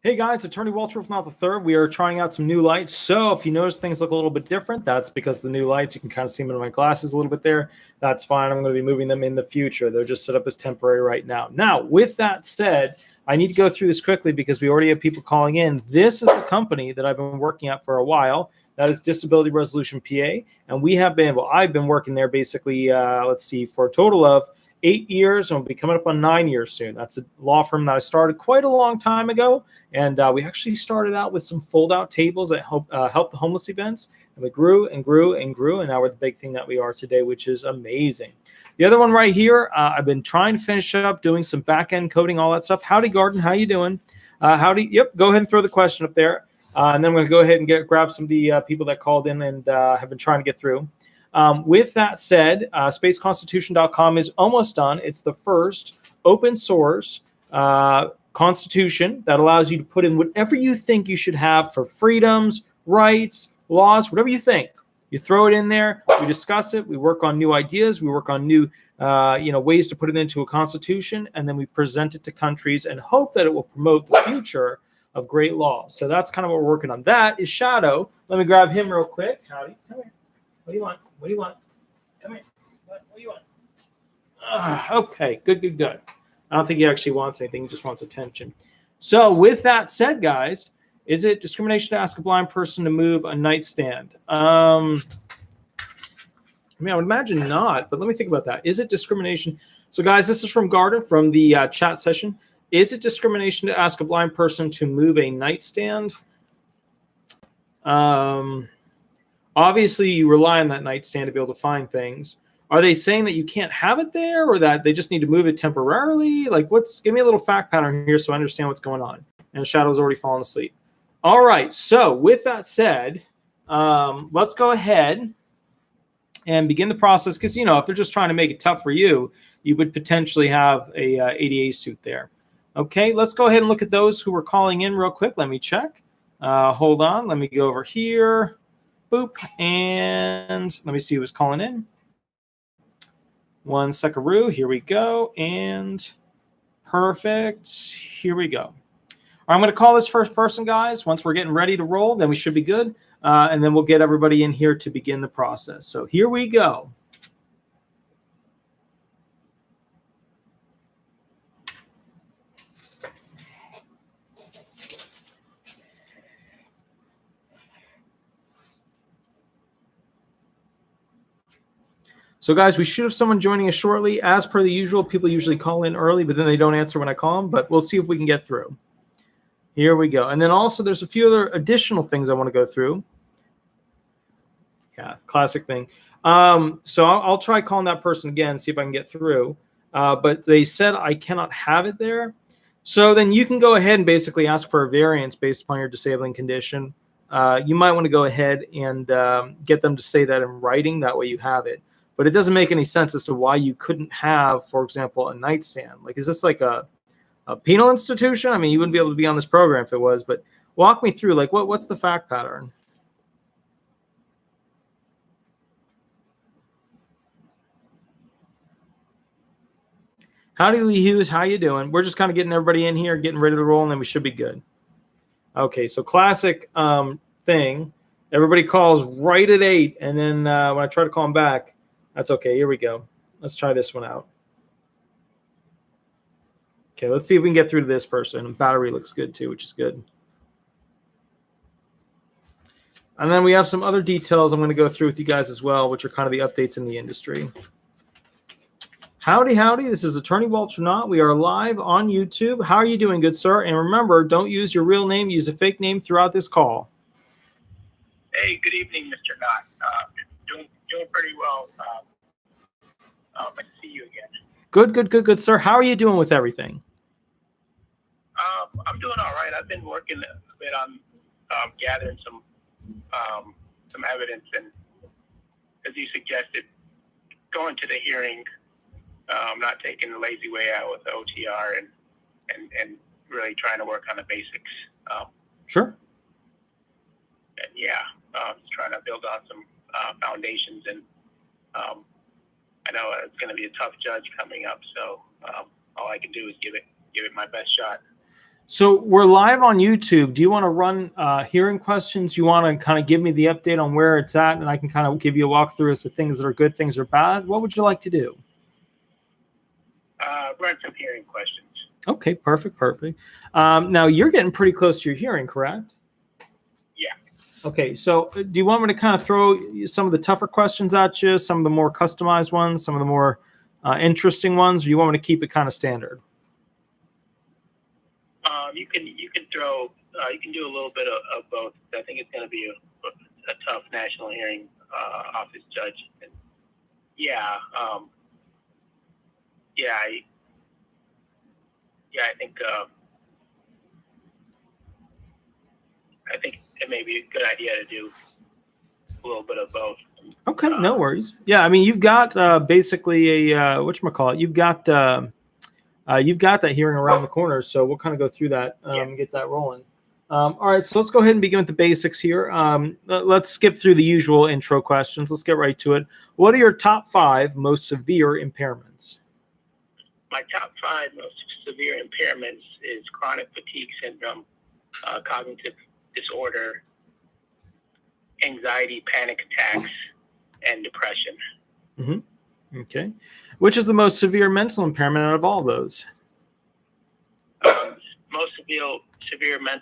Hey guys, Attorney Walter with Not the Third. We are trying out some new lights. So if you notice things look a little bit different, that's because the new lights, you can kind of see them in my glasses a little bit there. That's fine. I'm going to be moving them in the future. They're just set up as temporary right now. Now, with that said, I need to go through this quickly because we already have people calling in. This is the company that I've been working at for a while. That is Disability Resolution PA. And we have been, well, I've been working there basically, let's see, for a total of 8 years, and we'll be coming up on 9 years soon. That's a law firm that I started quite a long time ago. And we actually started out with some fold-out tables that help the homeless events. And we grew and grew and grew, and now we're the big thing that we are today, which is amazing. The other one right here, I've been trying to finish up doing some back-end coding, all that stuff. Howdy, Garden. How you doing? Howdy. Yep, go ahead and throw the question up there. And then I'm going to go ahead and grab some of the people that called in and have been trying to get through. With that said, spaceconstitution.com is almost done. It's the first open source constitution that allows you to put in whatever you think you should have for freedoms, rights, laws, whatever you think. You throw it in there, we discuss it, we work on new ideas, we work on new ways to put it into a constitution, and then we present it to countries and hope that it will promote the future of great laws. So that's kind of what we're working on. That is Shadow. Let me grab him real quick. Howdy. Come here. What do you want? What do you want? Come here. What do you want? Okay, good. I don't think he actually wants anything. He just wants attention. So with that said, guys, is it discrimination to ask a blind person to move a nightstand? I would imagine not, but let me think about that. Is it discrimination? So guys, this is from Gardner from the chat session. Is it discrimination to ask a blind person to move a nightstand? Obviously, you rely on that nightstand to be able to find things. Are they saying that you can't have it there, or that they just need to move it temporarily? Like, give me a little fact pattern here so I understand what's going on. And Shadow's already fallen asleep. All right, so with that said, let's go ahead and begin the process, because, if they're just trying to make it tough for you, you would potentially have a ADA suit there. Okay, let's go ahead and look at those who were calling in real quick. Let me check. Hold on. Let me go over here. Boop. And let me see who was calling in. One second. Here we go. And perfect. Here we go. All right, I'm going to call this first person, guys. Once we're getting ready to roll, then we should be good. And then we'll get everybody in here to begin the process. So here we go. So, guys, we should have someone joining us shortly. As per the usual, people usually call in early, but then they don't answer when I call them. But we'll see if we can get through. Here we go. And then also there's a few other additional things I want to go through. Yeah, classic thing. So I'll try calling that person again, see if I can get through. But they said I cannot have it there. So then you can go ahead and basically ask for a variance based upon your disabling condition. You might want to go ahead and get them to say that in writing. That way you have it. But it doesn't make any sense as to why you couldn't have, for example, a nightstand. Like, is this like a penal institution? I mean, you wouldn't be able to be on this program if it was. But walk me through, like, what's the fact pattern? Howdy, Lee Hughes. How you doing? We're just kind of getting everybody in here, getting ready to roll, and then we should be good. Okay, so classic thing. Everybody calls right at 8, and then when I try to call them back, that's okay. Here we go. Let's try this one out. Okay, let's see if we can get through to this person. Battery looks good too, which is good. And then we have some other details I'm going to go through with you guys as well, which are kind of the updates in the industry. Howdy. This is Attorney Walter Knott. We are live on YouTube. How are you doing, good sir? And remember, don't use your real name. Use a fake name throughout this call. Hey, good evening, Mr. Knott. Doing pretty well. Nice to see you again. Good, sir. How are you doing with everything? I'm doing all right. I've been working a bit on gathering some evidence, and as you suggested, going to the hearing, not taking the lazy way out with the OTR, and really trying to work on the basics. Sure. And yeah, just trying to build on some foundations, and I know it's going to be a tough judge coming up, so all I can do is give it my best shot. So we're live on YouTube. Do you want to run hearing questions? You want to kind of give me the update on where it's at, and I can kind of give you a walkthrough as to things that are good, things are bad? What would you like to do? Run some hearing questions. Okay, perfect. Now you're getting pretty close to your hearing, correct? Yeah. Okay, so do you want me to kind of throw some of the tougher questions at you, some of the more customized ones, some of the more interesting ones, or do you want me to keep it kind of standard? You can throw you can do a little bit of both. I think it's going to be a tough national hearing office judge. And I think it may be a good idea to do a little bit of both. Okay, no worries. Yeah, I mean, you've got basically a whatchamacallit. You've got that hearing around the corner, so we'll kind of go through that and get that rolling. All right, so let's go ahead and begin with the basics here. Let's skip through the usual intro questions. Let's get right to it. What are your top 5 most severe impairments? My top 5 most severe impairments is chronic fatigue syndrome, cognitive disorder, anxiety, panic attacks, and depression. Mm-hmm. Okay. Which is the most severe mental impairment out of all those? Most severe mental